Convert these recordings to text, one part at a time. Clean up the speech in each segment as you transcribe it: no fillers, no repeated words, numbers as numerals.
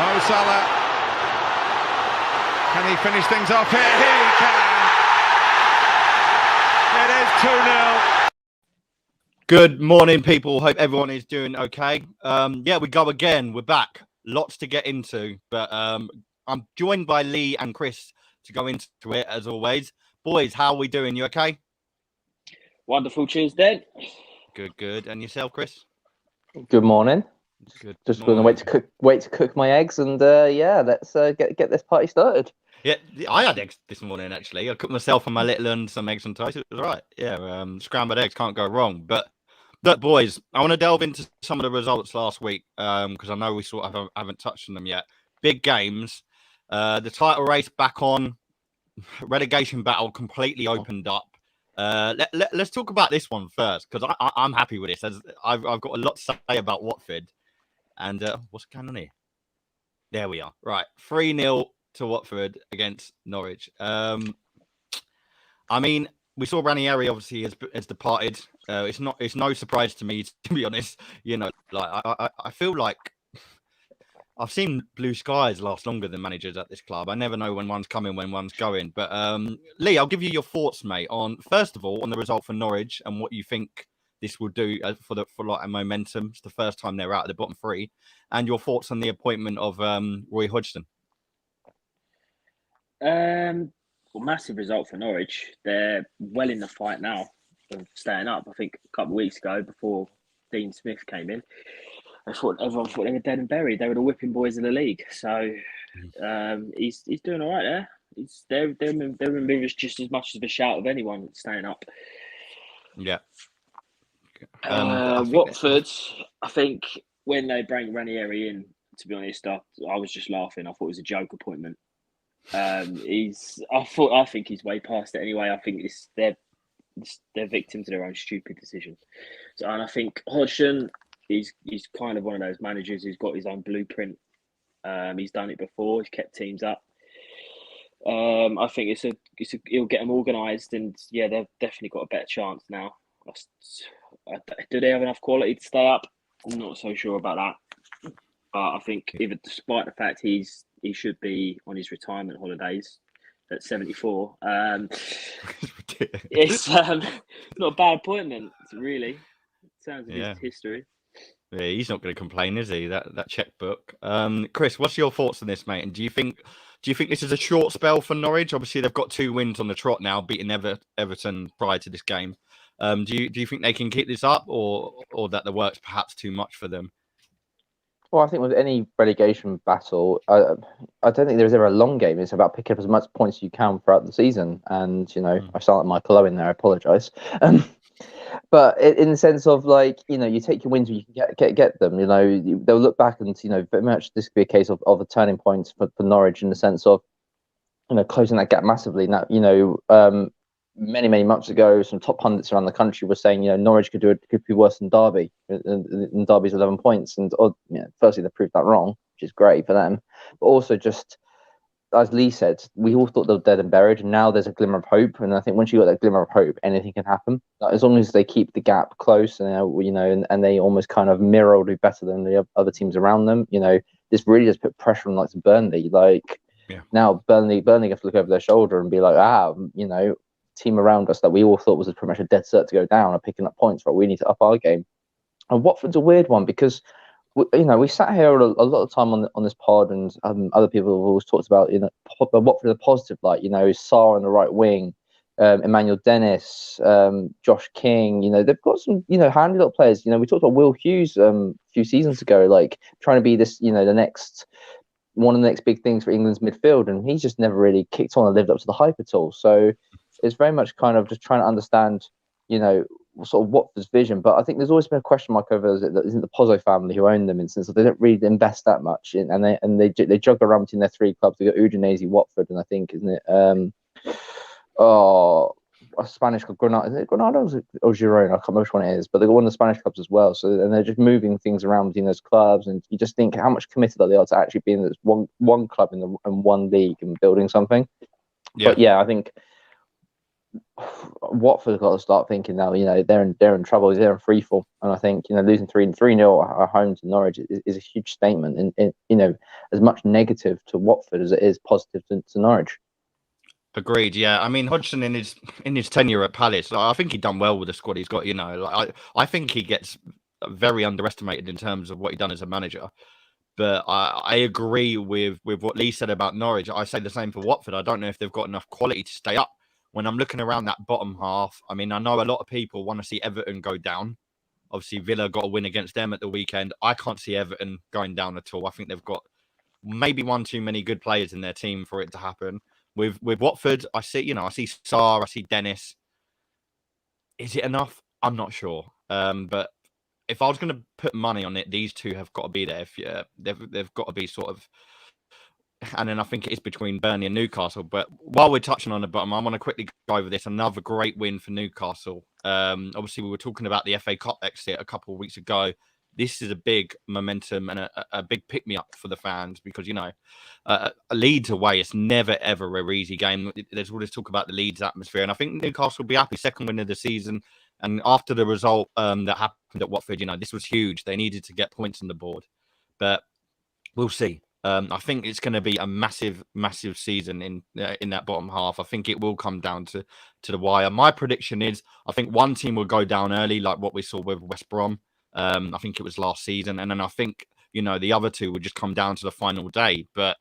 Mo Salah. Can he finish things off here? He can. It is 2-0. Good morning, people. Hope everyone is doing okay. Yeah, we go again. We're back. Lots to get into, but I'm joined by Lee and Chris to go into it as always. Boys, how are we doing? You okay? Wonderful Tuesday. Good. And yourself, Chris? Good morning. Good. Just going to wait to cook my eggs, and let's get this party started. Yeah, I had eggs this morning actually. I cooked myself and my little one some eggs and toast. It was all right. Yeah, scrambled eggs can't go wrong. But look, boys, I want to delve into some of the results last week because I know we sort of haven't touched on them yet. Big games, the title race back on, relegation battle completely opened up. Let's talk about this one first because I'm happy with this. As I've got a lot to say about Watford. And what's going on here? There we are. Right, 3-0 to Watford against Norwich. I mean, we saw Ranieri obviously has departed. It's no surprise to me, to be honest. You know, like I feel like I've seen blue skies last longer than managers at this club. I never know when one's coming, when one's going. But Lee, I'll give you your thoughts, mate, on first of all on the result for Norwich and what you think this will do for like a momentum. It's the first time they're out of the bottom three, and your thoughts on the appointment of Roy Hodgson. Well, massive result for Norwich. They're well in the fight now of staying up. I think a couple of weeks ago, before Dean Smith came in, everyone thought they were dead and buried. They were the whipping boys of the league. So he's doing all right there. They're in just as much of a shout of anyone staying up. Yeah. Watford, I think when they bring Ranieri in, to be honest, I was just laughing. I thought it was a joke appointment. I think he's way past it anyway. I think they're victims of their own stupid decision. So, and I think Hodgson, he's kind of one of those managers who's got his own blueprint. He's done it before. He's kept teams up. I think he'll get them organised, and yeah, they've definitely got a better chance now. Do they have enough quality to stay up? I'm not so sure about that. I think even despite the fact he should be on his retirement holidays at 74, it's not a bad appointment, really. It sounds like his history. Yeah, he's not going to complain, is he? That checkbook. Chris, what's your thoughts on this, mate? And do you think this is a short spell for Norwich? Obviously, they've got 2 wins on the trot now, beating Everton prior to this game. Do you think they can keep this up, or that the work's perhaps too much for them? Well, I think with any relegation battle, I don't think there's ever a long game. It's about picking up as much points as you can throughout the season. And, I sound like Michael Owen there. I apologise. But in the sense of you take your wins when you can get them. They'll look back and very much this could be a case of a turning point for Norwich in the sense of closing that gap massively. Now many months ago, some top pundits around the country were saying Norwich could be worse than Derby, and Derby's 11 points. And firstly, they proved that wrong, which is great for them. But also just as Lee said, we all thought they were dead and buried, and now there's a glimmer of hope. And I think once you got that glimmer of hope, anything can happen. As long as they keep the gap close, and they almost kind of mirror or do better than the other teams around them. This really does put pressure on Burnley. Now Burnley have to look over their shoulder and be like, team around us that we all thought was pretty much a dead cert to go down are picking up points. Right, we need to up our game. And Watford's a weird one because we sat here a lot of time on this pod, and other people have always talked about Watford are positive, Sarr on the right wing, Emmanuel Dennis, Josh King. They've got some handy little players. We talked about Will Hughes a few seasons ago, trying to be this the next one of the next big things for England's midfield, and he's just never really kicked on and lived up to the hype at all. So it's very much kind of just trying to understand, sort of Watford's vision. But I think there's always been a question mark over isn't the Pozzo family who own them, in the sense that they don't really invest that much, and they juggle around between their 3 clubs. They got Udinese, Watford, and I think isn't it a Spanish club, Granada? Is it Granada or Girona? I can't remember which one it is, but they got one of the Spanish clubs as well. So and they're just moving things around between those clubs, and you just think how much committed are they to actually being this one club in one league and building something. Yeah. But yeah, I think Watford have got to start thinking now. They're in trouble. They're in free fall, and I think losing 3-0 at home to Norwich is a huge statement. And as much negative to Watford as it is positive to Norwich. Agreed. Yeah, I mean Hodgson in his tenure at Palace, I think he done well with the squad he's got. I think he gets very underestimated in terms of what he done as a manager. But I agree with what Lee said about Norwich. I say the same for Watford. I don't know if they've got enough quality to stay up. When I'm looking around that bottom half, I mean, I know a lot of people want to see Everton go down. Obviously, Villa got a win against them at the weekend. I can't see Everton going down at all. I think they've got maybe one too many good players in their team for it to happen. With Watford, I see Sarr, I see Dennis. Is it enough? I'm not sure. But if I was going to put money on it, these two have got to be there. They've got to be sort of, and then I think it is between Burnley and Newcastle. But while we're touching on the bottom, I want to quickly go over this. Another great win for Newcastle. Obviously, we were talking about the FA Cup exit a couple of weeks ago. This is a big momentum and a big pick-me-up for the fans because, Leeds away, it's never, ever a easy game. There's all this talk about the Leeds atmosphere, and I think Newcastle will be happy. Second win of the season. And after the result that happened at Watford, this was huge. They needed to get points on the board. But we'll see. I think it's going to be a massive, massive season in that bottom half. I think it will come down to the wire. My prediction is I think one team will go down early, like what we saw with West Brom. I think it was last season. And then I think, the other two would just come down to the final day. But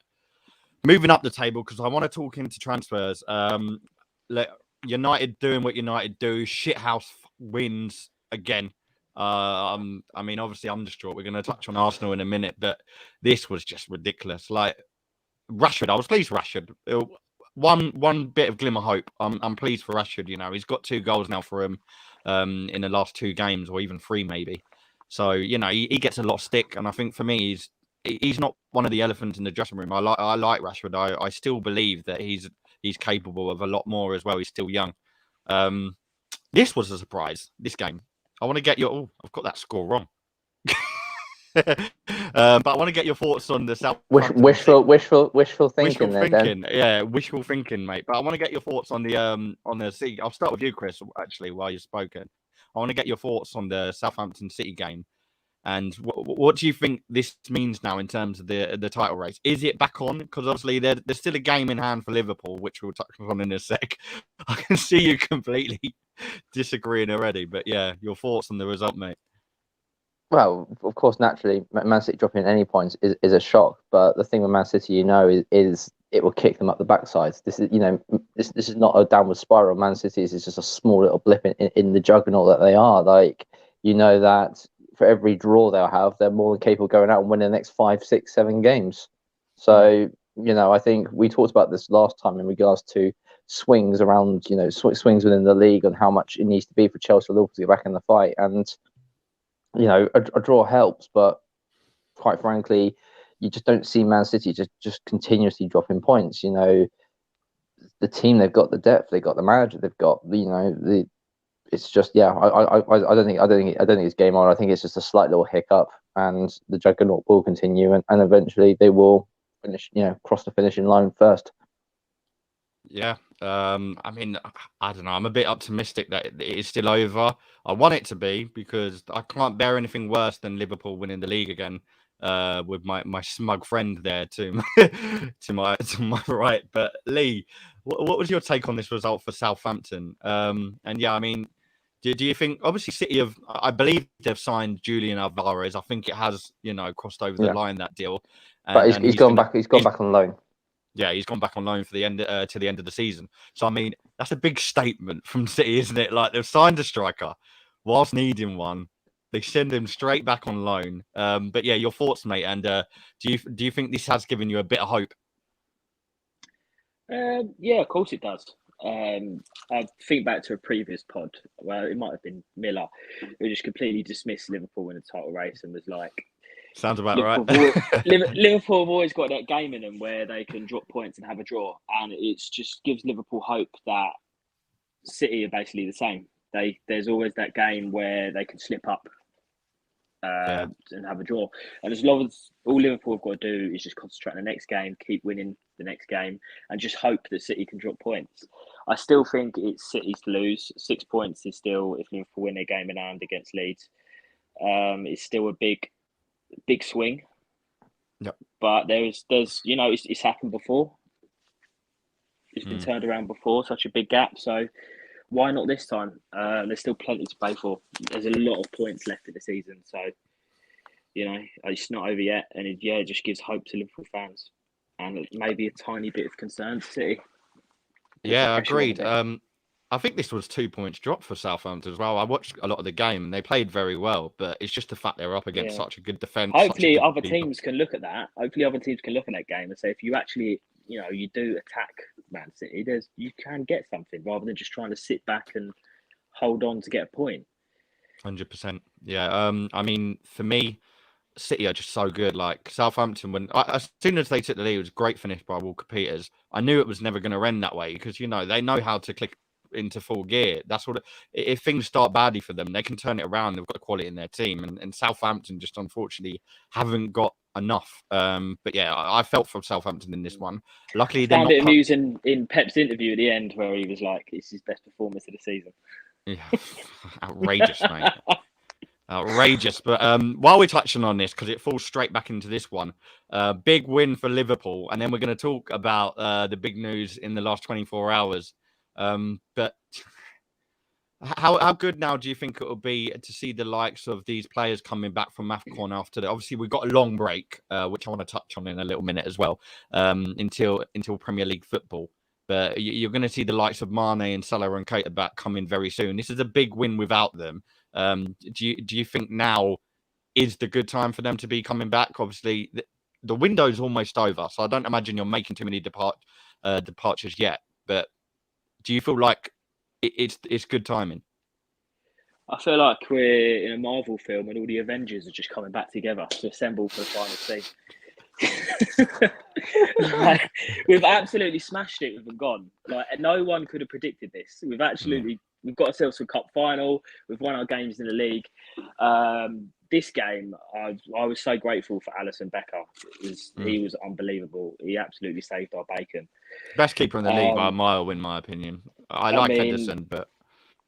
moving up the table, because I want to talk into transfers. United doing what United do. Shithouse wins again. I mean, obviously, I'm distraught. We're going to touch on Arsenal in a minute, but this was just ridiculous. Like Rashford, I was pleased for Rashford. One bit of glimmer hope. I'm pleased for Rashford. He's got 2 goals now for him in the last 2 games, or even 3 maybe. So he gets a lot of stick, and I think for me, he's not one of the elephants in the dressing room. I like Rashford. I still believe that he's capable of a lot more as well. He's still young. This was a surprise. This game. I want to get your. Oh, I've got that score wrong. But I want to get your thoughts on the South. Wishful thinking. Yeah, wishful thinking, mate. But I want to get your thoughts on the City. I'll start with you, Chris. Actually, while you've spoken, I want to get your thoughts on the Southampton City game. And what do you think this means now in terms of the title race? Is it back on? Because obviously there's still a game in hand for Liverpool, which we'll touch on in a sec. I can see you completely disagreeing already, but yeah, your thoughts on the result, mate. Well, of course, naturally, Man City dropping any points is a shock. But the thing with Man City, is it will kick them up the backside. This is, this is not a downward spiral. Man City is just a small little blip in the juggernaut that they are. Like, that for every draw they'll have, they're more than capable of going out and winning the next 5, 6, 7 games. So, I think we talked about this last time in regards to swings around, swings within the league and how much it needs to be for Chelsea or Liverpool to get back in the fight. And, a draw helps, but quite frankly, you just don't see Man City just continuously dropping points. The team, they've got the depth, they've got the manager, they've got, it's just, yeah, I don't think it's game on. I think it's just a slight little hiccup, and the juggernaut will continue, and eventually they will finish, cross the finishing line first. Yeah, I mean, I don't know. I'm a bit optimistic that it is still over. I want it to be because I can't bear anything worse than Liverpool winning the league again. With my smug friend there to my right. But Lee, what was your take on this result for Southampton? And yeah, I mean, do you think obviously City I believe they've signed Julian Alvarez. I think it has crossed over the line, that deal. But he's gone back. He's gone back on loan. Yeah, he's gone back on loan for the end to the end of the season. So I mean, that's a big statement from City, isn't it? Like they've signed a striker whilst needing one. They send him straight back on loan. But yeah, your thoughts, mate. And do you think this has given you a bit of hope? Yeah, of course it does. I think back to a previous pod. Well, it might have been Miller, who just completely dismissed Liverpool in the title race and was like, sounds about Liverpool have always got that game in them where they can drop points and have a draw, and it just gives Liverpool hope that City are basically the same. There's always that game where they can slip up and have a draw, and as long as all Liverpool have got to do is just concentrate on the next game, keep winning the next game, and just hope that City can drop points. I still think it's City's to lose. 6 points is still, if Liverpool win their game in hand against Leeds, it's still a big swing. Yep. But there's it's happened before. It's been turned around before, such a big gap. So why not this time? There's still plenty to play for. There's a lot of points left in the season. So, it's not over yet. And it just gives hope to Liverpool fans. And maybe a tiny bit of concern to City. Yeah, agreed. I think this was 2 points drop for Southampton as well. I watched a lot of the game and they played very well, but it's just the fact they're up against such a good defence. Hopefully other teams can look at that. Hopefully other teams can look at that game and say, if you actually, you do attack Man City, you can get something rather than just trying to sit back and hold on to get a point. 100%. Yeah. I mean, for me, City are just so good. Like Southampton, as soon as they took the lead, it was a great finish by Walker Peters. I knew it was never going to end that way because, they know how to click into full gear. That's what if things start badly for them, they can turn it around. They've got quality in their team, and Southampton just unfortunately haven't got enough. But yeah, I felt for Southampton in this one. Luckily, they found it amusing in Pep's interview at the end where he was like, "It's his best performance of the season." Yeah, outrageous, mate. Outrageous. But while we're touching on this, because it falls straight back into this one, big win for Liverpool, and then we're going to talk about the big news in the last 24 hours. But how good now do you think it will be to see the likes of these players coming back from AFCON after that? Obviously, we've got a long break, which I want to touch on in a little minute as well, until Premier League football. But you're going to see the likes of Mane and Salah and Keita back coming very soon. This is a big win without them. Do you think now is the good time for them to be coming back? Obviously, the window's almost over, so I don't imagine you're making too many departures yet. But do you feel like it's good timing? I feel like we're in a Marvel film and all the Avengers are just coming back together to assemble for the final scene. We've absolutely smashed it with them gone. Like no one could have predicted this. We've got ourselves to a cup final. We've won our games in the league. This game, I was so grateful for Alisson Becker. He was unbelievable. He absolutely saved our bacon. Best keeper in the league by a mile, in my opinion. I like Henderson, but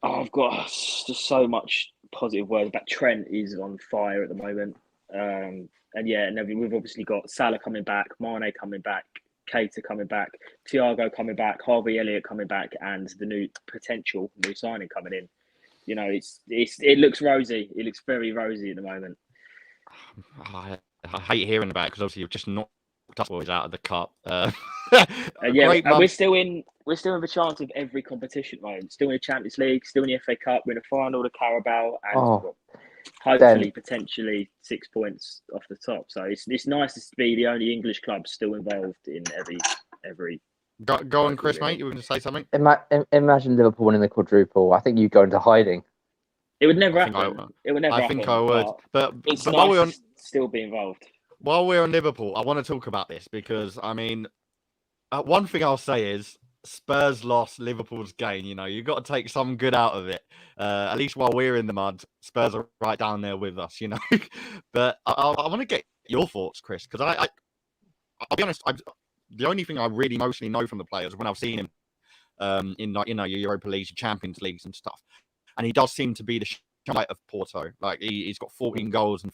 I've got just so much positive words about Trent. Is on fire at the moment. And then we've obviously got Salah coming back, Mane coming back, Keita coming back, Thiago coming back, Harvey Elliott coming back, and the potential new signing coming in. It looks rosy. It looks very rosy at the moment. I hate hearing about it because obviously you've just knocked us boys out of the cup. And we're still in the chance of every competition, right? Still in the Champions League, still in the FA Cup, we're in the final, the Carabao, and hopefully, potentially 6 points off the top. So it's nice to be the only English club still involved in every. Go on, Chris, mate. You were going to say something? Imagine Liverpool winning the quadruple. I think you go into hiding. It would never happen. I think I would. But it's while nice to still be involved. While we're on Liverpool, I want to talk about this because, I mean, one thing I'll say is Spurs lost Liverpool's game. You've got to take some good out of it. At least while we're in the mud, Spurs are right down there with us, But I want to get your thoughts, Chris, because I'll be honest, the only thing I really mostly know from the players when I've seen him in your Europa Leagues, your Champions Leagues and stuff, and he does seem to be the highlight of Porto. Like he's got 14 goals and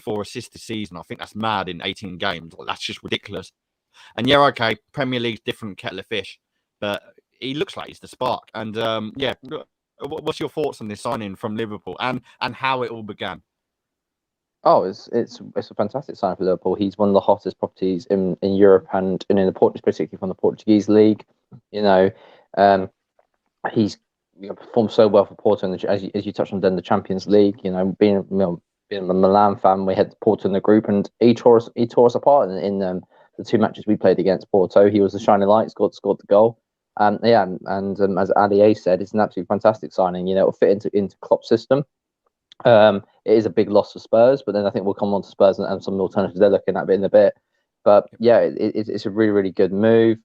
four assists this season. I think that's mad in 18 games. That's just ridiculous. And okay, Premier League's different kettle of fish, but he looks like he's the spark. And what's your thoughts on this signing from Liverpool and how it all began? Oh, it's a fantastic sign for Liverpool. He's one of the hottest properties in Europe and in the particularly from the Portuguese league. He's performed so well for Porto, as you touched on, then the Champions League. Being a Milan fan, we had Porto in the group, and he tore us apart in the two matches we played against Porto. He was the shining light, scored the goal. And as Ali said, it's an absolutely fantastic signing. It'll fit into Klopp's system. It is a big loss for Spurs, but then I think we'll come on to Spurs and some alternatives they're looking at in a bit. But yeah, it's a really, really good move.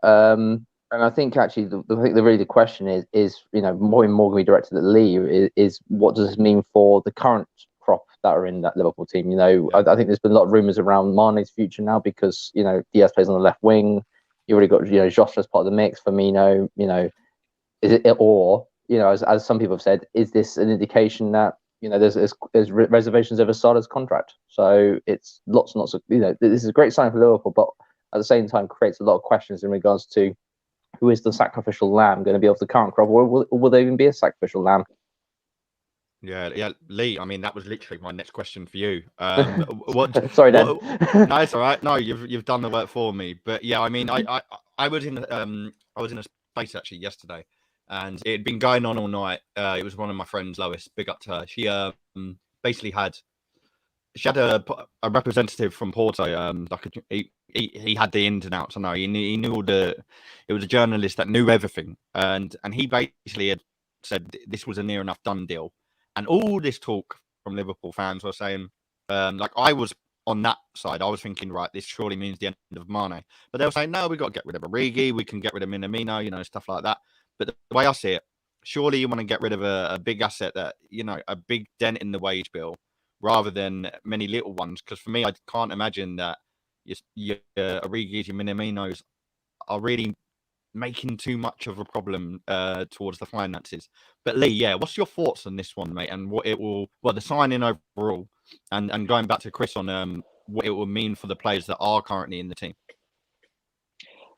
And I think actually the question is more and more going to be directed at Lee is what does this mean for the current crop that are in that Liverpool team? I think there's been a lot of rumours around Mane's future now because Diaz plays on the left wing. You already got Josh as part of the mix. Firmino, is it, or as some people have said, is this an indication that there's reservations over Salah's contract? So it's lots and lots of this is a great sign for Liverpool, but at the same time creates a lot of questions in regards to who is the sacrificial lamb going to be of the current crop, or will there even be a sacrificial lamb? Yeah, Lee. I mean, that was literally my next question for you. Sorry, Dan. No, it's all right. No, you've done the work for me. But yeah, I mean, I was in a space actually yesterday, and it had been going on all night. It was one of my friends, Lois. Big up to her. She basically had a representative from Porto. He had the ins and outs. I know he knew all the. It was a journalist that knew everything, and he basically had said this was a near enough done deal. And all this talk from Liverpool fans were saying, like I was on that side, I was thinking, right, this surely means the end of Mane. But they were saying, no, we've got to get rid of Origi, we can get rid of Minamino, stuff like that. But the way I see it, surely you want to get rid of a big asset that, a big dent in the wage bill rather than many little ones. Because for me, I can't imagine that your Origi's, your Minaminos are really making too much of a problem towards the finances. But Lee, what's your thoughts on this one, mate? And what it will, the signing overall, and going back to Chris on what it will mean for the players that are currently in the team.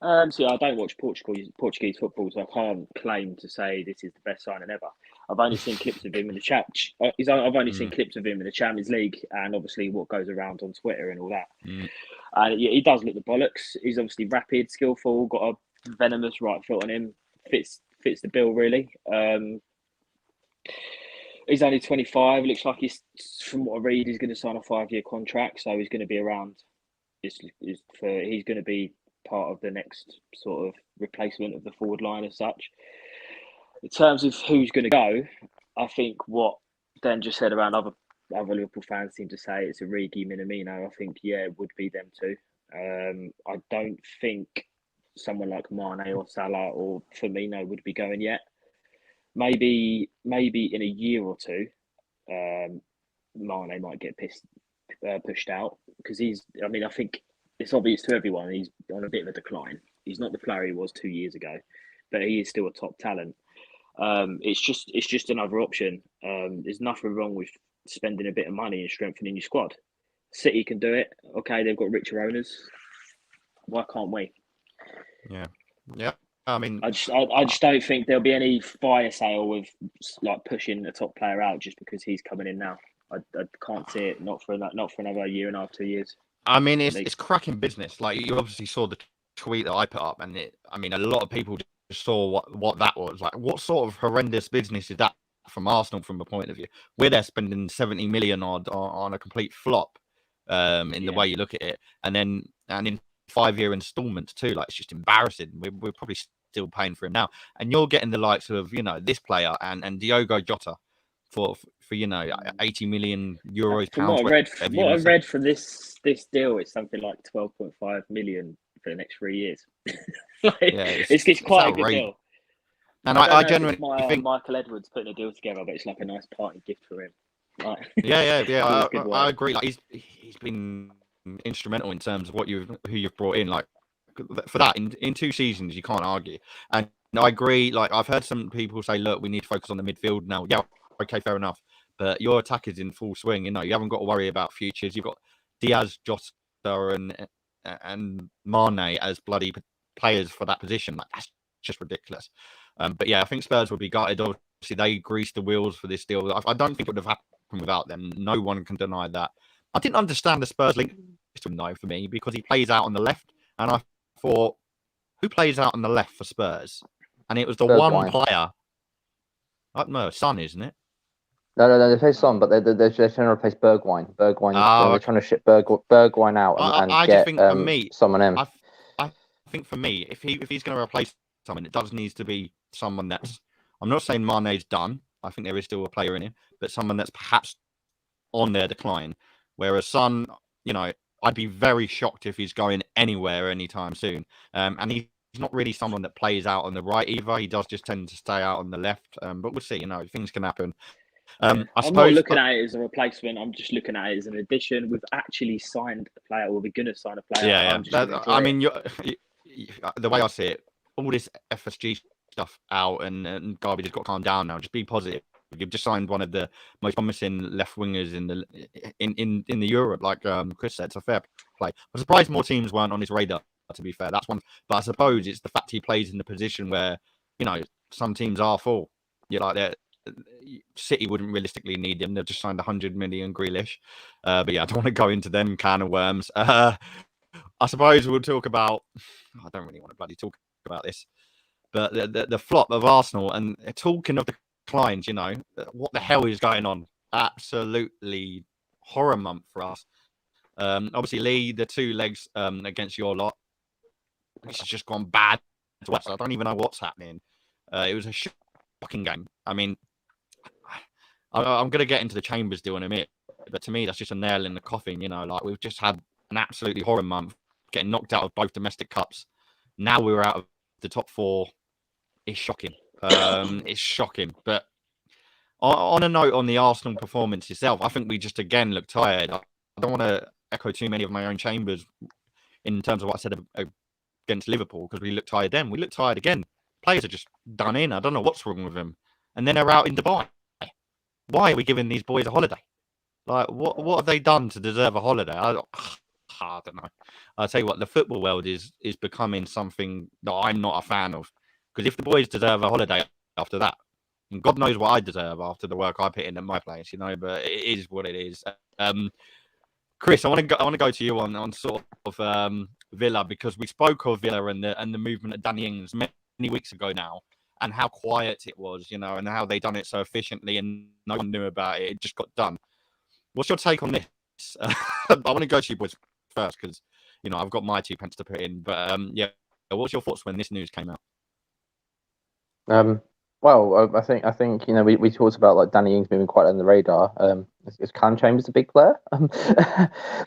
So I don't watch Portuguese football, so I can't claim to say this is the best signing ever. I've only seen clips of him in the I've only seen clips of him in the Champions League, and obviously what goes around on Twitter and all that. And he does look the bollocks. He's obviously rapid, skillful, got a venomous right foot on him. Fits the bill really. He's only 25. Looks like he's, from what I read, he's going to sign a 5-year contract, so he's going to be around. He's going to be part of the next sort of replacement of the forward line as such. In terms of who's going to go, I think what Dan just said around other Liverpool fans seem to say it's Origi, Minamino. I think it would be them too. I don't think someone like Mane or Salah or Firmino would be going yet. Maybe in a year or two, Mane might get pushed out because I think it's obvious to everyone he's on a bit of a decline. He's not the player he was 2 years ago, but he is still a top talent. It's just another option. There's nothing wrong with spending a bit of money and strengthening your squad. City can do it. Okay, they've got richer owners. Why can't we? Yeah. I mean, I just don't think there'll be any fire sale with like pushing a top player out just because he's coming in now. I can't see it. Not for another year and a half, 2 years. I mean, it's cracking business. Like you obviously saw the tweet that I put up, and a lot of people just saw what that was. Like, what sort of horrendous business is that from Arsenal from a point of view? We're there spending 70 million odd on a complete flop in the way you look at it, and in 5-year installments too. Like, it's just embarrassing. We're probably still paying for him now, and you're getting the likes of this player and Diogo Jota for 80 million euros. From what I read from this deal, it's something like 12.5 million for the next 3 years. It's quite a good deal. And I genuinely think Michael Edwards putting a deal together, but it's like a nice party gift for him. Like, I agree. Like he's been instrumental in terms of who you've brought in. Like for that in 2 seasons, you can't argue. And I agree. Like I've heard some people say, look, we need to focus on the midfield now. Yeah, okay, fair enough. But your attack is in full swing. You haven't got to worry about futures. You've got Diaz, Jota, and Mane as bloody players for that position. Like that's just ridiculous. But yeah, I think Spurs would be gutted. Obviously, they greased the wheels for this deal. I don't think it would have happened without them. No one can deny that. I didn't understand the Spurs link to him though for me because he plays out on the left, and I thought, who plays out on the left for Spurs? And it was the one player. No, Son, isn't it? No, they play Son, but they're trying to replace Bergwijn. They're trying to ship Bergwijn out and get someone in. I think for me, if he's going to replace someone, it does need to be someone that's. I'm not saying Mane's done. I think there is still a player in him, but someone that's perhaps on their decline. Whereas Son, I'd be very shocked if he's going anywhere anytime soon. And he's not really someone that plays out on the right either. He does just tend to stay out on the left. But we'll see. Things can happen. I'm not looking at it as a replacement. I'm just looking at it as an addition. We've actually signed a player, or we're going to sign a player. Yeah. the way I see it, all this FSG stuff out and garbage has got to calm down now. Just be positive. You've just signed one of the most promising left wingers in the Europe, like Chris said. It's a fair play. I'm surprised more teams weren't on his radar. To be fair, that's one. But I suppose it's the fact he plays in the position where some teams are full. City wouldn't realistically need him. They've just signed 100 million Grealish. But yeah, I don't want to go into them can of worms. I suppose we'll talk about. I don't really want to bloody talk about this, but the flop of Arsenal and talking of the declines. What the hell is going on? Absolutely horror month for us. Obviously, Lee, the 2 legs against your lot, this has just gone bad to us. I don't even know what's happening. It was a shocking game. I mean, I'm going to get into the Chambers deal in a minute, but to me, that's just a nail in the coffin. We've just had an absolutely horror month, getting knocked out of both domestic cups. Now we're out of the top 4. It's shocking. It's shocking. But on a note on the Arsenal performance itself, I think we just again look tired. I don't want to echo too many of my own chambers in terms of what I said against Liverpool, because we look tired then. We look tired again. Players are just done in. I don't know what's wrong with them. And then they're out in Dubai. Why are we giving these boys a holiday? Like, what have they done to deserve a holiday? I don't know. I'll tell you what, the football world is becoming something that I'm not a fan of. Because if the boys deserve a holiday after that, and God knows what I deserve after the work I put in at my place, but it is what it is. Chris, I want to go to you on sort of Villa, because we spoke of Villa and the movement of Danny Ings many weeks ago now, and how quiet it was, and how they done it so efficiently and no one knew about it. It just got done. What's your take on this? I want to go to you boys first because, I've got my 2 pence to put in. But what's your thoughts when this news came out? Well, I think we talked about like Danny Ings moving quite on the radar. Is Callum Chambers a big player?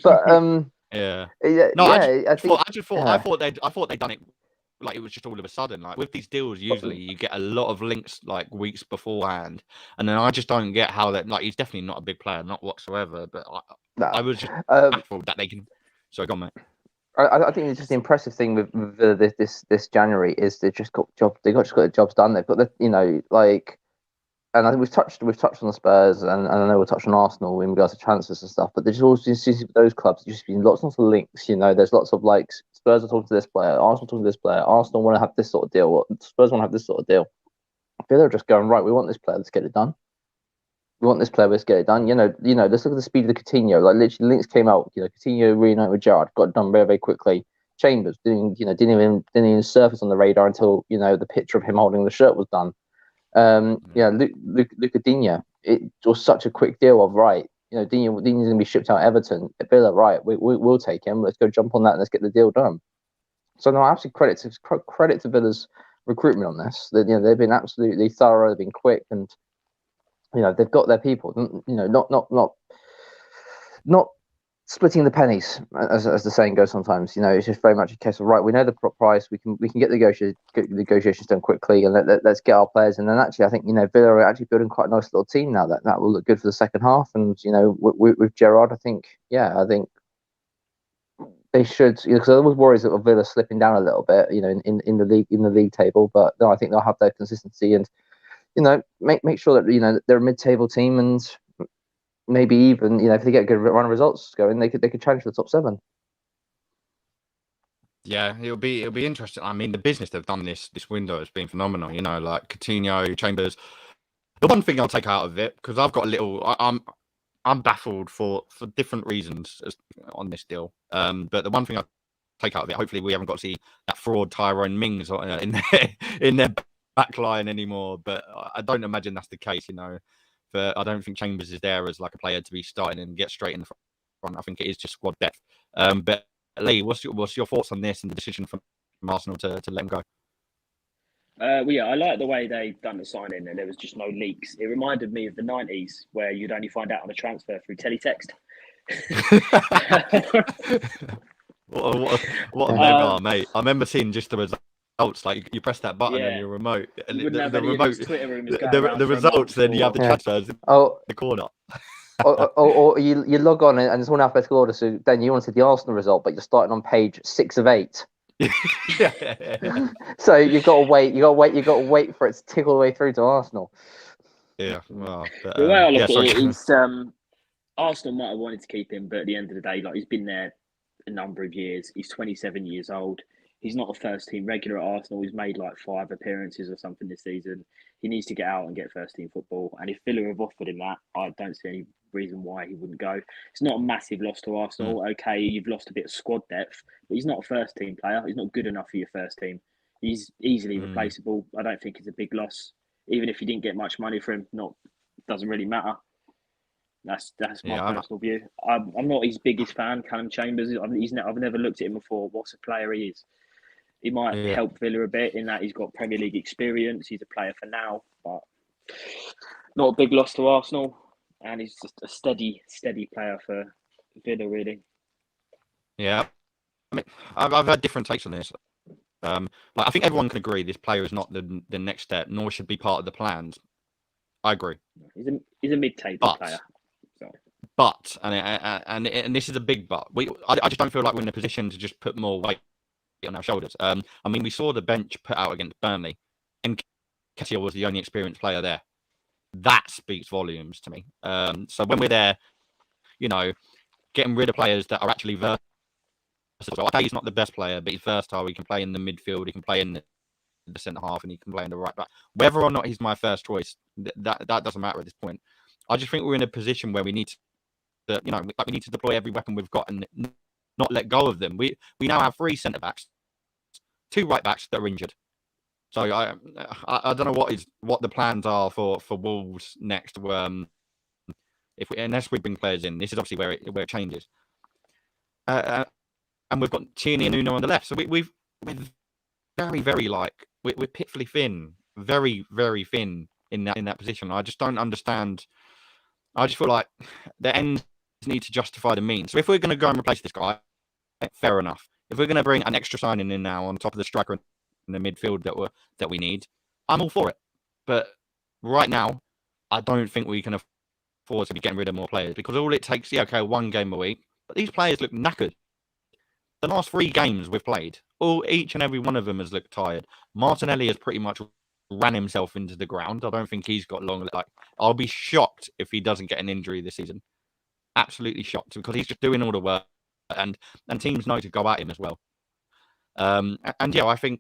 But yeah. No, I thought they'd done it like it was just all of a sudden. Like with these deals, usually you get a lot of links like weeks beforehand, and then I just don't get how that. Like he's definitely not a big player, not whatsoever. But I was just baffled that they can. Sorry, go on, mate. I think it's just the impressive thing with this January is they just got the jobs done. They've got and I think we've touched on the Spurs, and I know we'll touch on Arsenal in regards to transfers and stuff. But there's always with those clubs, there's just been lots of links. There's lots of like Spurs are talking to this player, Arsenal talking to this player, Arsenal want to have this sort of deal, Spurs want to have this sort of deal. Villa are just going right. We want this player. Let's get it done. We want this player. Let's get it done. Let's look at the speed of the Coutinho. Like literally, links came out. Coutinho reunited with Gerrard, got it done very, very quickly. Chambers didn't even surface on the radar until the picture of him holding the shirt was done. Luca Digne, it was such a quick deal of right. Digne's going to be shipped out Everton. Villa, right? We'll take him. Let's go jump on that and let's get the deal done. So no, absolutely credit to Villa's recruitment on this. They've been absolutely thorough. They've been quick, and they've got their people. Not splitting the pennies, as the saying goes sometimes. It's just very much a case of right. We know the price. We can get the negotiations done quickly, and let's get our players. And then actually, I think Villa are actually building quite a nice little team now. That will look good for the second half. And with Gerrard, I think they should. Because there was worries of Villa slipping down a little bit. In the league table. But no, I think they'll have their consistency and make sure that they're a mid-table team, and maybe even if they get a good run of results going, they could challenge for the top 7. Yeah, it'll be interesting. I mean, the business they've done this window has been phenomenal. Like Coutinho, Chambers. The one thing I'll take out of it, because I've got a little, I'm baffled for different reasons on this deal. But the one thing I take out of it, hopefully we haven't got to see that fraud Tyrone Mings in their back line anymore. But I don't imagine that's the case. But I don't think Chambers is there as like a player to be starting and get straight in the front. I think it is just squad depth. But Lee, what's your thoughts on this and the decision from Arsenal to let him go? I like the way they've done the signing and there was just no leaks. It reminded me of the 90s where you'd only find out on a transfer through teletext. what a memoir, mate. I remember seeing just the results, like you press that button on your remote, and the remote, the results, then you have the transfers in the corner. or you log on and it's all in alphabetical order. So then you want to see the Arsenal result, but you're starting on page 6 of 8. So you've got to wait. You got to wait for it to tick all the way through to Arsenal. Yeah, well, but, The way I look yeah, at sorry. it is, Arsenal might have wanted to keep him, but at the end of the day, like he's been there a number of years. He's 27 years old. He's not a first team regular at Arsenal. He's made like 5 appearances or something this season. He needs to get out and get first team football. And if Villa have offered him that, I don't see any reason why he wouldn't go. It's not a massive loss to Arsenal. Okay, you've lost a bit of squad depth, but he's not a first team player. He's not good enough for your first team. He's easily replaceable. I don't think it's a big loss. Even if you didn't get much money for him, doesn't really matter. That's my personal view. I'm not his biggest fan, Callum Chambers. I've never looked at him before. What's a player he is? He might help Villa a bit in that he's got Premier League experience. He's a player for now, but not a big loss to Arsenal. And he's just a steady player for Villa, really. Yeah, I mean, I've had different takes on this. Like, I think everyone can agree this player is not the next step, nor should be part of the plans. I agree. He's a mid-table player. But and this is a big but. I just don't feel like we're in a position to just put more weight on our shoulders. I mean, we saw the bench put out against Burnley, and Kessie was the only experienced player there. That speaks volumes to me. So when we're there, you know, getting rid of players that are actually versatile. Okay, he's not the best player, but he's versatile. He can play in the midfield. He can play in the centre half, and he can play in the right back. Whether or not he's my first choice, that doesn't matter at this point. I just think we're in a position where we need to, you know, we need to deploy every weapon we've got and not let go of them. We now have 3 centre backs, 2 right backs that are injured. So I don't know what the plans are for Wolves next. Unless we bring players in, this is obviously where it changes. And we've got Tierney and Nuno on the left. So we're very, very we're pitifully thin, very, very thin in that position. I just don't understand. I just feel like the ends need to justify the means. So if we're going to go and replace this guy, fair enough. If we're going to bring an extra signing in now on top of the striker in the midfield that we need, I'm all for it. But right now, I don't think we can afford to be getting rid of more players because all it takes, 1 game a week. But these players look knackered. The last 3 games we've played, each and every one of them has looked tired. Martinelli has pretty much ran himself into the ground. I don't think he's got long. I'll be shocked if he doesn't get an injury this season. Absolutely shocked because he's just doing all the work, and teams know to go at him as well. I think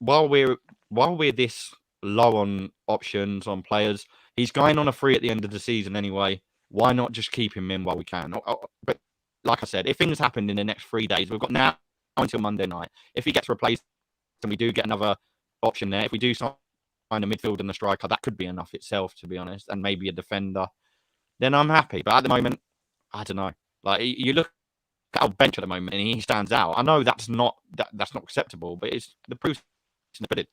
while we're this low on options on players, he's going on a free at the end of the season anyway. Why not just keep him in while we can? But like I said, if things happen in the next 3 days, we've got now until Monday night. If he gets replaced and we do get another option there, if we do sign a midfield and a striker, that could be enough itself, to be honest, and maybe a defender, then I'm happy. But at the moment, I don't know. Like, you look at our bench at the moment and he stands out. I know that's not acceptable, but it's the proof's in the pudding.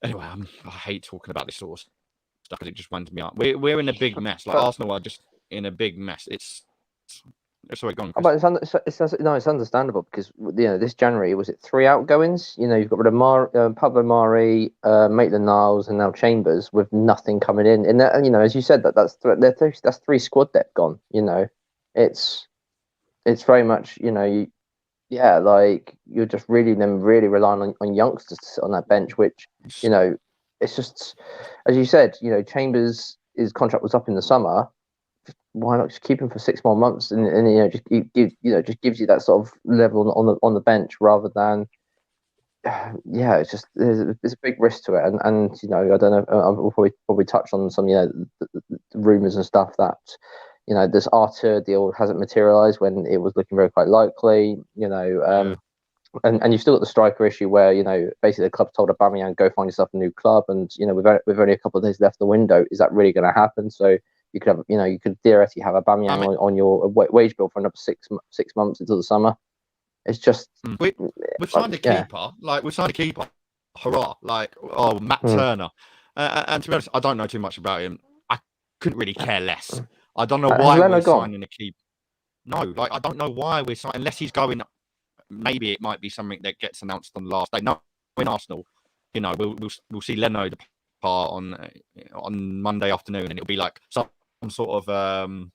Anyway, I hate talking about this sort of stuff because it just winds me up. We're in a big mess. Like, Arsenal are just in a big mess. Sorry, go on, Chris. But it's understandable because this January was it 3 outgoings? You've got rid of Pablo Mari, Maitland-Niles, and now Chambers with nothing coming in. And that, as you said, that's 3 squad depth gone. It's very much you're just really relying on youngsters to sit on that bench, which it's just as you said. Chambers' contract was up in the summer. Why not just keep him for 6 more months and just gives you that sort of level on the bench rather than it's just there's a big risk to it and I don't know, I'll probably touch on some the rumours and stuff that this Arthur deal hasn't materialised when it was looking very quite likely, and you've still got the striker issue where basically the club told Aubameyang go find yourself a new club, and we've only a couple of days left the window. Is that really going to happen? So you could have, you could theoretically have Aubameyang on your wage bill for another 6 months until the summer. It's just we've signed a keeper. We've signed a keeper. Hurrah! Matt Turner. And to be honest, I don't know too much about him. I couldn't really care less. I don't know why we're signing a keeper. No, I don't know why we're signing unless he's going. Maybe it might be something that gets announced on the last day. No, in Arsenal, we'll see Leno depart on Monday afternoon, and it'll be like some sort of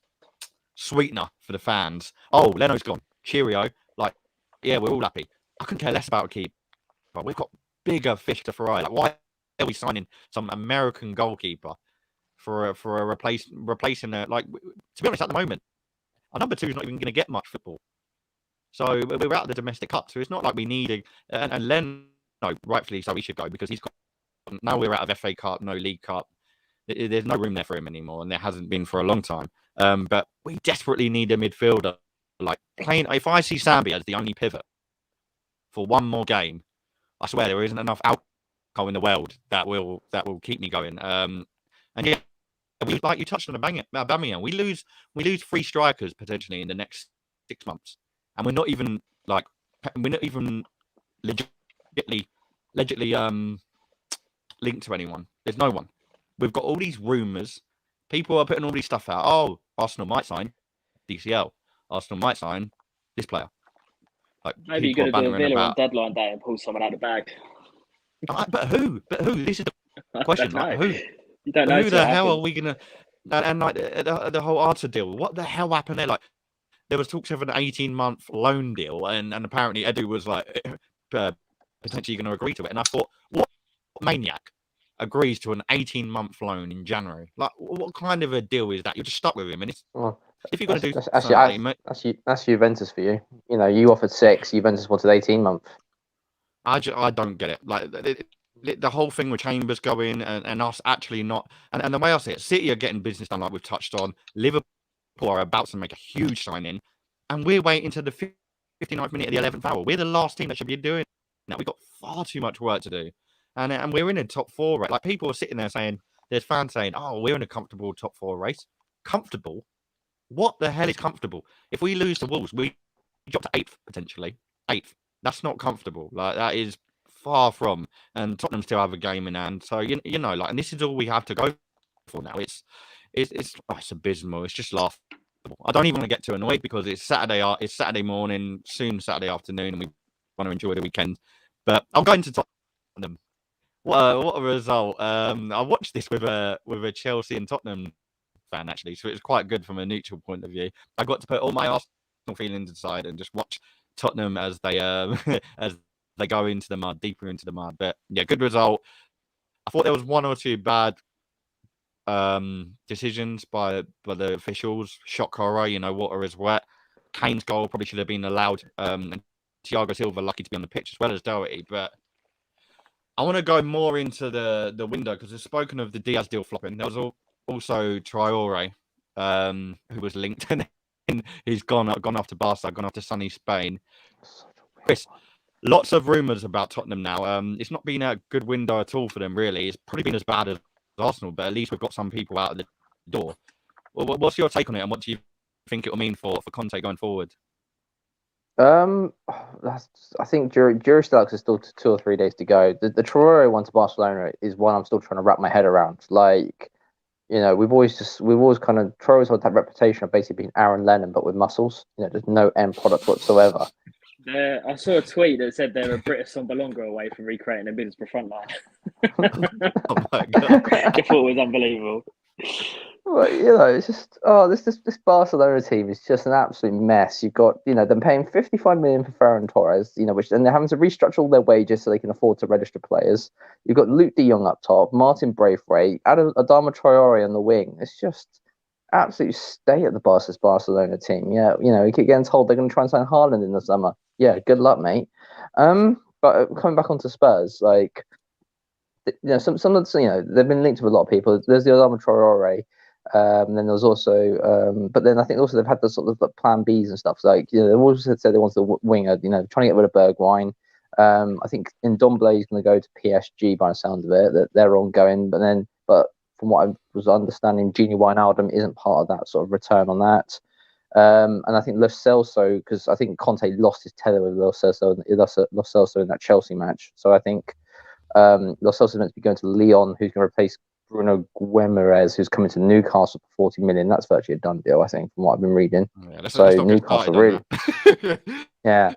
sweetener for the fans. Oh, Leno's gone. Cheerio. We're all happy. I couldn't care less about a keeper. But we've got bigger fish to fry. Like, why are we signing some American goalkeeper for a replacing a, like, to be honest, at the moment, our number 2 is not even going to get much football. So we're out of the domestic cup. So it's not like we need and Len, no, rightfully so, he should go because he's got, now we're out of FA Cup, no League Cup. There's no room there for him anymore, and there hasn't been for a long time. But we desperately need a midfielder. Like, playing, if I see Sambi as the only pivot for one more game, I swear there isn't enough alcohol in the world that will keep me going. And yeah, like you touched on Aubameyang, we lose 3 strikers potentially in the next 6 months, and we're not even legitimately linked to anyone. There's no one. We've got all these rumours. People are putting all these stuff out. Oh, Arsenal might sign DCL. Arsenal might sign this player. Like, maybe you're going to do a Villa on deadline day and pull someone out of the bag. But who? This is the question. Like, who? You don't know. Who the hell are we going to... And like the whole Arthur deal, what the hell happened there? Like, there was talks of an 18-month loan deal, and apparently Edu was like potentially going to agree to it. And I thought, what maniac agrees to an 18-month loan in January? Like, what kind of a deal is that? You're just stuck with him, and it's if you're going to do that's Juventus for you. You know, you offered 6, Juventus wanted 18 months. I don't get it. Like the whole thing with Chambers going and us actually not, and the way I see it, City are getting business done, like we've touched on. Liverpool are about to make a huge signing, and we're waiting to the 59th minute of the 11th hour. We're the last team that should be doing that. We've got far too much work to do, and we're in a top 4 race. Like, people are sitting there saying, there's fans saying, oh, we're in a comfortable top 4 race. Comfortable? What the hell is comfortable? If we lose to Wolves, we drop to 8th potentially. 8th. That's not comfortable. Like, that is far from. And Tottenham still have a game in hand. So you know, like, and this is all we have to go for now. It's abysmal. It's just laughable. I don't even want to get too annoyed because it's Saturday morning, soon Saturday afternoon, and we want to enjoy the weekend. But I'll go into Tottenham. What a result! I watched this with a Chelsea and Tottenham fan, actually, so it was quite good from a neutral point of view. I got to put all my Arsenal feelings aside and just watch Tottenham as they go into the mud, deeper into the mud. But yeah, good result. I thought there was 1 or 2 bad decisions by the officials. Shot horror, you know, water is wet. Kane's goal probably should have been allowed. And Thiago Silva lucky to be on the pitch as well as Doherty. But I want to go more into the window because we've spoken of the Diaz deal flopping. There was also Traore, who was linked, and he's gone off to Barca, gone off to sunny Spain. Chris, lots of rumours about Tottenham now. It's not been a good window at all for them, really. It's probably been as bad as Arsenal, but at least we've got some people out of the door. What's your take on it, and what do you think it will mean for Conte going forward? I think Juristelax is still 2 or 3 days to go. The Traore one to Barcelona is one I'm still trying to wrap my head around. Like, you know, we've always kind of, Traore's had that reputation of basically being Aaron Lennon, but with muscles. You know, there's no end product whatsoever. I saw a tweet that said they're a British Sombalonga away from recreating a Middlesbrough front line. Oh my God. I thought it was unbelievable. Well, you know, it's just this Barcelona team is just an absolute mess. You've got, you know, them paying 55 million for Ferran Torres, you know, and they're having to restructure all their wages so they can afford to register players. You've got Luke De Jong up top, Martin Braithwaite, Adama Traore on the wing. It's just absolute state of the Barcelona team. Yeah, you know, we keep getting told they're going to try and sign Haaland in the summer. Yeah, good luck, mate. But coming back onto Spurs, like, you know, some of the, you know, they've been linked with a lot of people. There's the Adama Traore. Then there was also, but then I think also they've had the sort of the plan Bs and stuff. So, like, you know, they've also said they want the winger, you know, trying to get rid of Bergwijn. I think Ndombele is going to go to PSG by the sound of it, that they're ongoing. But from what I was understanding, Gini Wijnaldum isn't part of that sort of return on that. And I think Lo Celso, because I think Conte lost his tether with Lo Celso in that Chelsea match. So I think Lo Celso is meant to be going to Lyon, who's going to replace Bruno Guimaraes, who's coming to Newcastle for 40 million. That's virtually a done deal, I think, from what I've been reading. Yeah, so Newcastle really, yeah,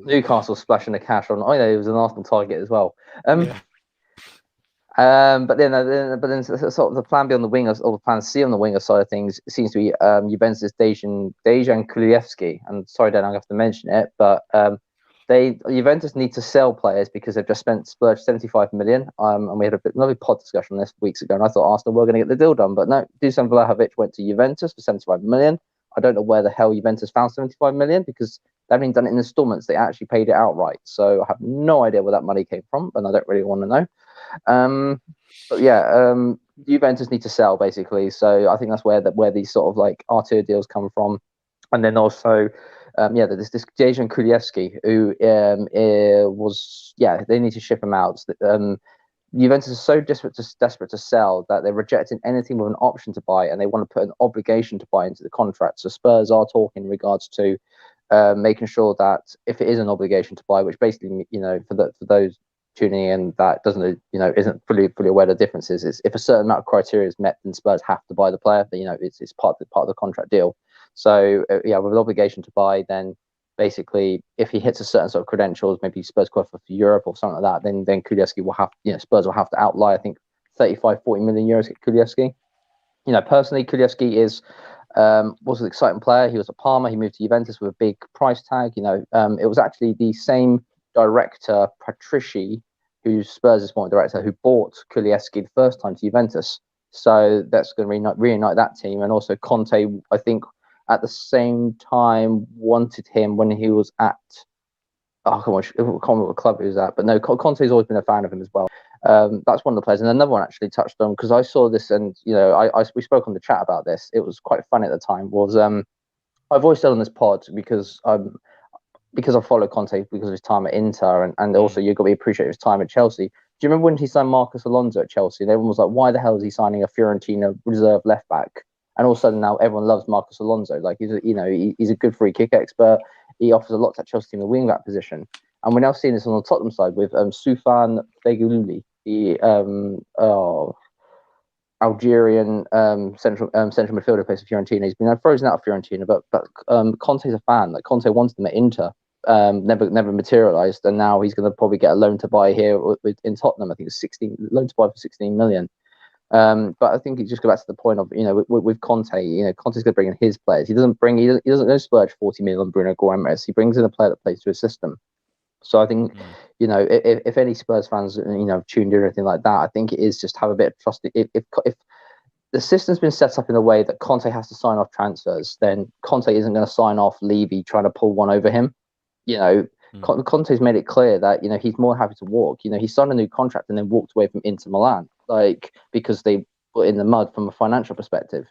Newcastle splashing the cash on. Oh, yeah, it was an Arsenal target as well. Yeah. But then sort of the plan B on the winger, or the plan C on the winger side of things seems to be Juventus' Dejan Kulievski. And sorry, Dan, I'm going to have to mention it, but Juventus need to sell players because they've just splurged 75 million. And we had another pod discussion on this weeks ago, and I thought Arsenal were going to get the deal done, but no. Dusan Vlahovic went to Juventus for 75 million. I don't know where the hell Juventus found 75 million because they haven't even done it in installments. They actually paid it outright. So I have no idea where that money came from, and I don't really want to know. But yeah, Juventus need to sell basically. So I think that's where these sort of like R2 deals come from. And then also, there's this Dejan Kulusevski who they need to ship him out. Juventus is so desperate to sell that they're rejecting anything with an option to buy, and they want to put an obligation to buy into the contract. So Spurs are talking in regards to making sure that if it is an obligation to buy, which basically, for those tuning in that doesn't, isn't fully aware of the differences, is if a certain amount of criteria is met, then Spurs have to buy the player. But, it's part of the contract deal. So with an obligation to buy, then basically if he hits a certain sort of credentials, maybe Spurs qualify for Europe or something like that, then Kulusevski will have, Spurs will have to outlie, I think, 35-40 million euros at Kulusevski. Personally, Kulusevski was an exciting player. He was at Parma. He moved to Juventus with a big price tag. It was actually the same director, Patrici, who's Spurs' sporting director, who bought Kulusevski the first time to Juventus. So that's going to reunite that team. And also Conte, I think, at the same time wanted him when he was at I can't remember what club he was at, but no, Conte's always been a fan of him as well. That's one of the players. And another one actually touched on, because I saw this, and we spoke on the chat about this. It was quite funny at the time. Was I've always said on this pod, because I follow Conte because of his time at Inter, and also you've got to appreciate his time at Chelsea. Do you remember when he signed Marcus Alonso at Chelsea? And everyone was like, why the hell is he signing a Fiorentina reserve left back? And all of a sudden now everyone loves Marcus Alonso. Like he's a good free kick expert. He offers a lot to that Chelsea team in the wing back position. And we're now seeing this on the Tottenham side with Soufan Begouli, the Algerian central midfielder, plays for Fiorentina. He's been frozen out of Fiorentina, but Conte's a fan. Like Conte wanted them at Inter, never materialised, and now he's going to probably get a loan to buy here in Tottenham. I think it's loan to buy for 16 million. But I think it just goes back to the point of, with Conte, Conte's going to bring in his players. He doesn't go splurge 40 million on Bruno Guimaraes. He brings in a player that plays to his system. So I think, if any Spurs fans, tuned in or anything like that, I think it is just have a bit of trust. If the system's been set up in a way that Conte has to sign off transfers, then Conte isn't going to sign off Levy trying to pull one over him. Conte's made it clear that, he's more happy to walk. He signed a new contract and then walked away from Inter Milan, because they put in the mud from a financial perspective.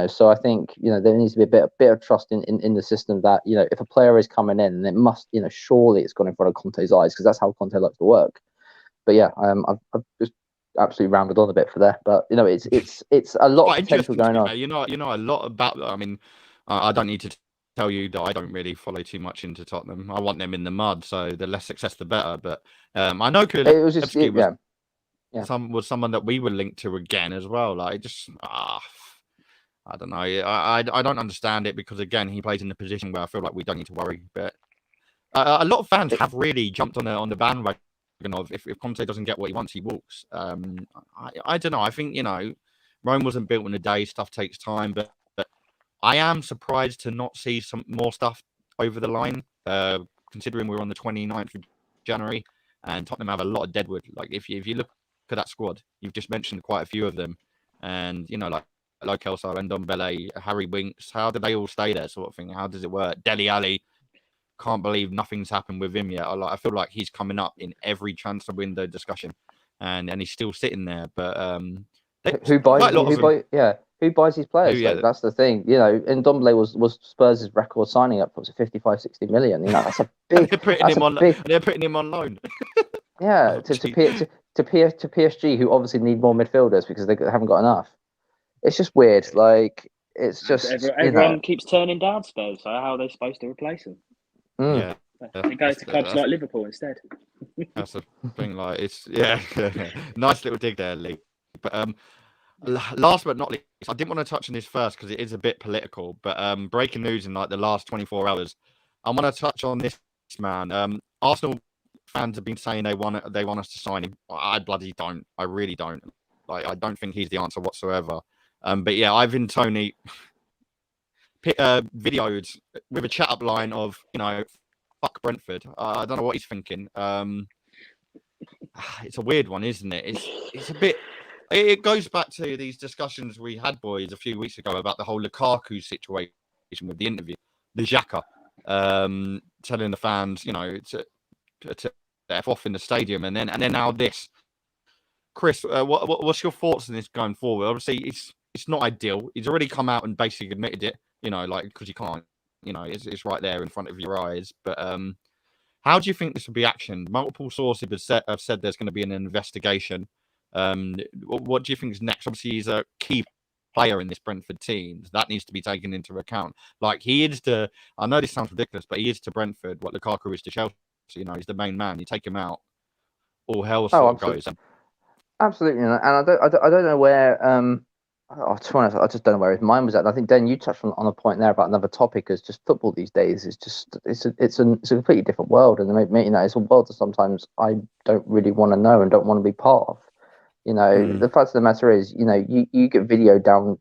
So I think, there needs to be a bit of trust in the system that, if a player is coming in, and it must, surely it's gone in front of Conte's eyes, because that's how Conte likes to work. But yeah, I've just absolutely rambled on a bit for there, but it's a lot of potential going on. You know a lot about that. I mean, I don't need to tell you that I don't really follow too much into Tottenham. I want them in the mud, so the less success the better. But I know Kulusevski was someone that we were linked to again as well. Like I don't know. I don't understand it, because again, he plays in a position where I feel like we don't need to worry. But a lot of fans have really jumped on the bandwagon of if Conte doesn't get what he wants, he walks. I don't know. I think Rome wasn't built in a day. Stuff takes time, but I am surprised to not see some more stuff over the line, considering we're on the 29th of January and Tottenham have a lot of deadwood. Like if you look at that squad, you've just mentioned quite a few of them, and like Lo Celso, Ndombele, Harry Winks, how do they all stay there, sort of thing? How does it work? Dele Alli, can't believe nothing's happened with him yet. I feel like he's coming up in every transfer window discussion, and he's still sitting there. But who buys these players? That's the thing. Ndombele was Spurs' record signing up. It was 55-60 million. That's a big. They're putting him on loan. Yeah, to PSG, who obviously need more midfielders because they haven't got enough. It's just weird. Like it's just everyone keeps turning down Spurs. So how are they supposed to replace them? Yeah, they go to clubs like Liverpool instead. That's the thing. Like it's nice little dig there, Lee. But last but not least, I didn't want to touch on this first because it is a bit political. But breaking news in the last 24 hours, I want to touch on this man. Arsenal fans have been saying they want us to sign him. I bloody don't. I really don't. Like I don't think he's the answer whatsoever. But yeah, Ivan Toney videoed with a chat up line of fuck Brentford. I don't know what he's thinking. It's a weird one, isn't it? It's a bit. It goes back to these discussions we had, boys, a few weeks ago about the whole Lukaku situation with the interview, the Xhaka, telling the fans, to F off in the stadium, and then now this. Chris, what's your thoughts on this going forward? Obviously, it's not ideal. He's already come out and basically admitted it, because you can't, it's right there in front of your eyes. But how do you think this will be actioned? Multiple sources have said there's going to be an investigation. What do you think is next? Obviously, he's a key player in this Brentford team. That needs to be taken into account. Like, he is I know this sounds ridiculous, but he is to Brentford what Lukaku is to Chelsea. He's the main man. You take him out, all hell sort of goes. Absolutely, and I don't know where. To be honest, I just don't know where his mind was at. And I think Dan, you touched on a point there about another topic. Is just football these days. It's a completely different world, and it's a world that sometimes I don't really want to know and don't want to be part of. The fact of the matter is, you get video down.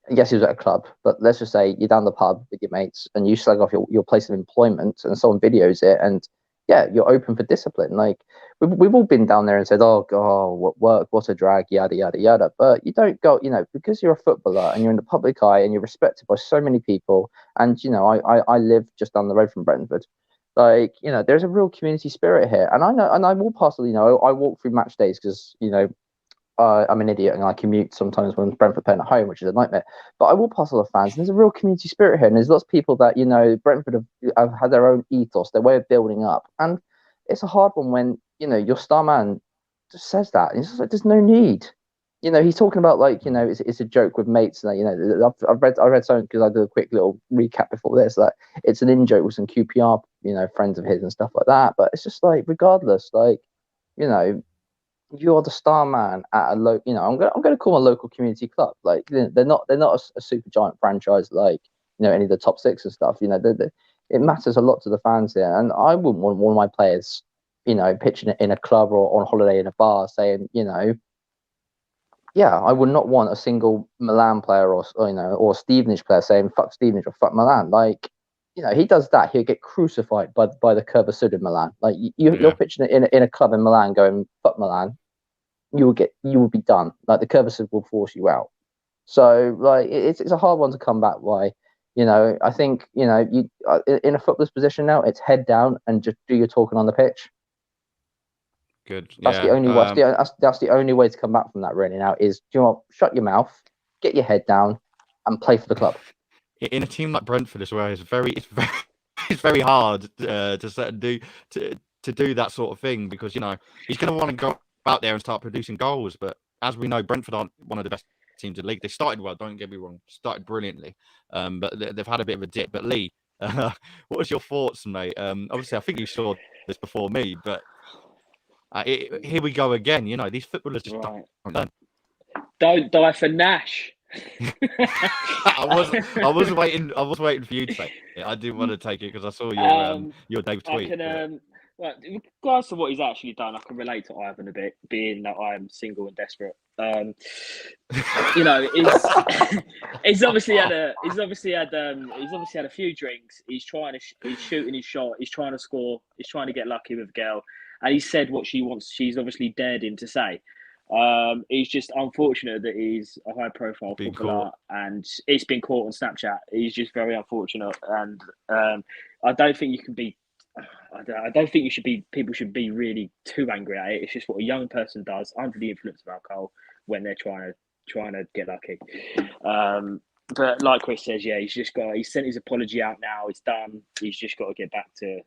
Yes, he was at a club, but let's just say you're down the pub with your mates and you slag off your place of employment, and someone videos it, and yeah, you're open for discipline. Like, we've all been down there and said, "Oh God, what work? What a drag!" Yada yada yada. But you don't go, because you're a footballer and you're in the public eye and you're respected by so many people. And I live just down the road from Brentford. Like, there's a real community spirit here, and I know, and I will partially, I walk through match days because I'm an idiot and I commute sometimes when Brentford playing at home, which is a nightmare. But I will pass a lot of fans, and there's a real community spirit here. And there's lots of people that, Brentford have had their own ethos, their way of building up. And it's a hard one when, your star man just says that. And it's just like, there's no need. He's talking about, like, it's a joke with mates. And, I read something because I did a quick little recap before this, that it's an in-joke with some QPR, friends of his and stuff like that. But it's just like, regardless, like, you're the star man at a local. I'm going to call them a local community club. Like, they're not a super giant franchise like any of the top six and stuff. It matters a lot to the fans here, and I wouldn't want one of my players, pitching it in a club or on holiday in a bar, saying, yeah, I would not want a single Milan player or Stevenage player saying fuck Stevenage or fuck Milan. Like, he does that, he'll get crucified by the Curva Sud in Milan. Like, you're pitching it in a club in Milan going fuck Milan, you will be done. Like, the Curva Sud will force you out. So, like, it's a hard one to come back by. I think you in a footballer's position now, it's head down and just do your talking on the pitch. Good. That's the only way. That's the only way to come back from that. Really, now is shut your mouth, get your head down, and play for the club. In a team like Brentford as well, it's very hard to do that sort of thing, because he's going to want to go out there and start producing goals. But as we know, Brentford aren't one of the best teams in the league. They started well, don't get me wrong, started brilliantly, but they've had a bit of a dip. But Lee, what was your thoughts, mate? Obviously, I think you saw this before me, but here we go again. These footballers just don't learn. Don't die for Nash. I was waiting for you to say it. I didn't want to take it because I saw your Dave tweet. In regards to what he's actually done, I can relate to Ivan a bit, being that I'm single and desperate. He's obviously had a few drinks. He's shooting his shot. He's trying to score. He's trying to get lucky with a girl, and he said what she wants. She's obviously dared him to say. It's just unfortunate that he's a high-profile footballer, and it's been caught on Snapchat. He's just very unfortunate, and I don't think you can be. I don't think people should be really too angry at it. It's just what a young person does under the influence of alcohol when they're trying to get lucky. But like Chris says, yeah, he's sent his apology out now. It's done. He's just got to get back to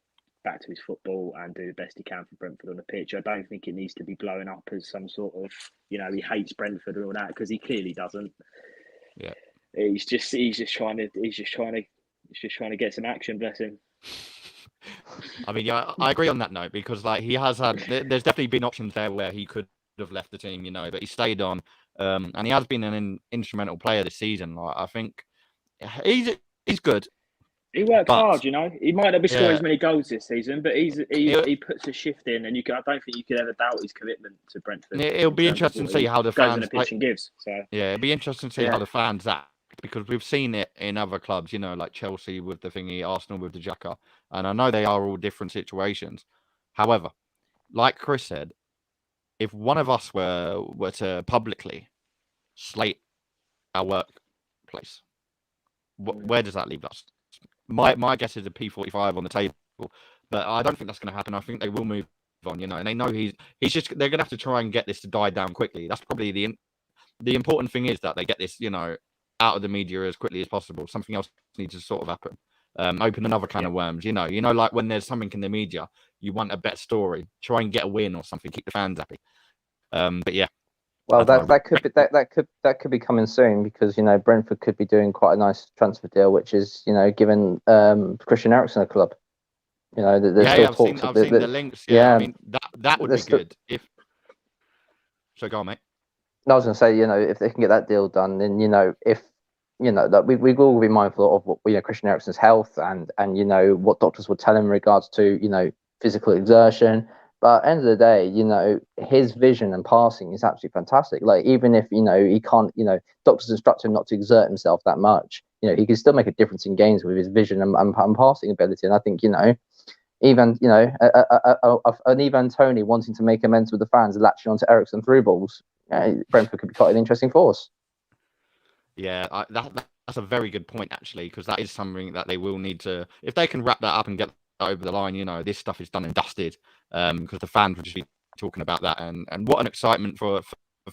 his football and do the best he can for Brentford on the pitch. I don't think it needs to be blowing up as some sort of, he hates Brentford and all that, because he clearly doesn't. Yeah, he's just trying to get some action. Bless him. I mean, yeah, I agree on that note, because like there's definitely been options there where he could have left the team, but he stayed on, and he has been an instrumental player this season. Like, I think he's good. He works hard, He might not be scoring as many goals this season, but he puts a shift in, and I don't think you could ever doubt his commitment to Brentford. It'll be interesting to see how the fans gives. So yeah, it'll be interesting to see how the fans act because we've seen it in other clubs, you know, like Chelsea with the thingy, Arsenal with the Jacker, and I know they are all different situations. However, like Chris said, if one of us were to publicly slate our workplace, where does that leave us? My guess is a P45 on the table, but I don't think that's going to happen. I think they will move on, you know, and they know he's just, they're going to have to try and get this to die down quickly. That's probably the important thing, is that they get this, you know, out of the media as quickly as possible. Something else needs to sort of happen. Open another can of worms, you know, like when there's something in the media, you want a better story, try and get a win or something, keep the fans happy. But yeah. Well, that could be coming soon, because, you know, Brentford could be doing quite a nice transfer deal, which is, you know, giving Christian Eriksen a club. You know, there's still talks. I've seen the links. Yeah, I mean that would be good. So go on, mate. I was going to say, you know, if they can get that deal done, then, you know, if, you know, that we will be mindful of what, you know, Christian Eriksen's health and you know what doctors would tell him in regards to, you know, physical exertion. But at the end of the day, you know, his vision and passing is absolutely fantastic. Like, even if, you know, he can't, you know, doctors instruct him not to exert himself that much, you know, he can still make a difference in games with his vision and passing ability. And I think, you know, even, you know, an Ivan Toney wanting to make amends with the fans, latching onto Eriksen through balls, Brentford could be quite an interesting force. Yeah, that's a very good point, actually, because that is something that they will need to, if they can wrap that up and get that over the line, you know, this stuff is done and dusted, because the fans will just be talking about that, and what an excitement for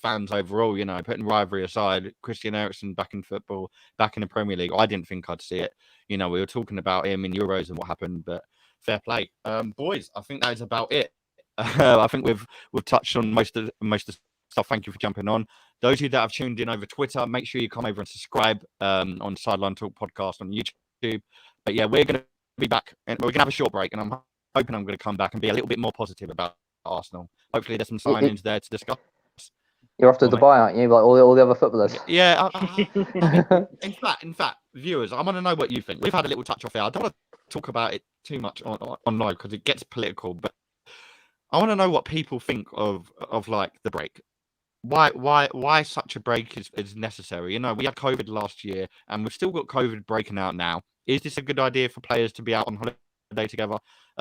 fans overall, you know, putting rivalry aside, Christian Eriksen back in football, back in the Premier League. I didn't think I'd see it. You know, we were talking about him in Euros and what happened, but fair play. Boys, I think that is about it. I think we've touched on most of the stuff. Thank you for jumping on. Those of you that have tuned in over Twitter, make sure you come over and subscribe on Sideline Talk podcast on YouTube. But yeah, we're going to be back, and we're going to have a short break, and I'm hoping I'm going to come back and be a little bit more positive about Arsenal. Hopefully there's some signings there to discuss. You're off to Dubai, aren't you? Like all the other footballers. Yeah. In fact, viewers, I want to know what you think. We've had a little touch off here. I don't want to talk about it too much on live because it gets political, but I want to know what people think of like the break. Why such a break is necessary? You know, we had COVID last year, and we've still got COVID breaking out now. Is this a good idea for players to be out on holiday together?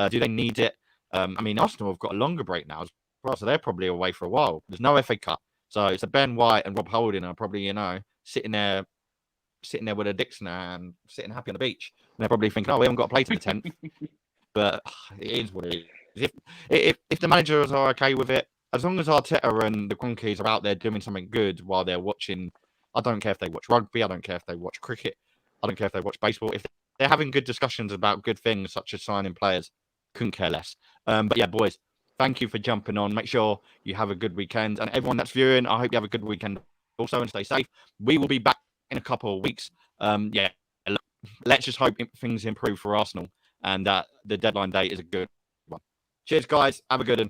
Do they need it? I mean, Arsenal have got a longer break now as well, so they're probably away for a while. There's no FA Cup. So it's Ben White and Rob Holding are probably, you know, sitting there with a dicks in their hand, sitting happy on the beach. And they're probably thinking, oh, we haven't got to play to the 10th. But it is what it is. If the managers are okay with it, as long as Arteta and the Cronkies are out there doing something good while they're watching, I don't care if they watch rugby, I don't care if they watch cricket, I don't care if they watch baseball. If they're having good discussions about good things such as signing players, couldn't care less. But yeah, boys, thank you for jumping on. Make sure you have a good weekend. And everyone that's viewing, I hope you have a good weekend also, and stay safe. We will be back in a couple of weeks. Yeah, let's just hope things improve for Arsenal and that the deadline date is a good one. Cheers, guys. Have a good one.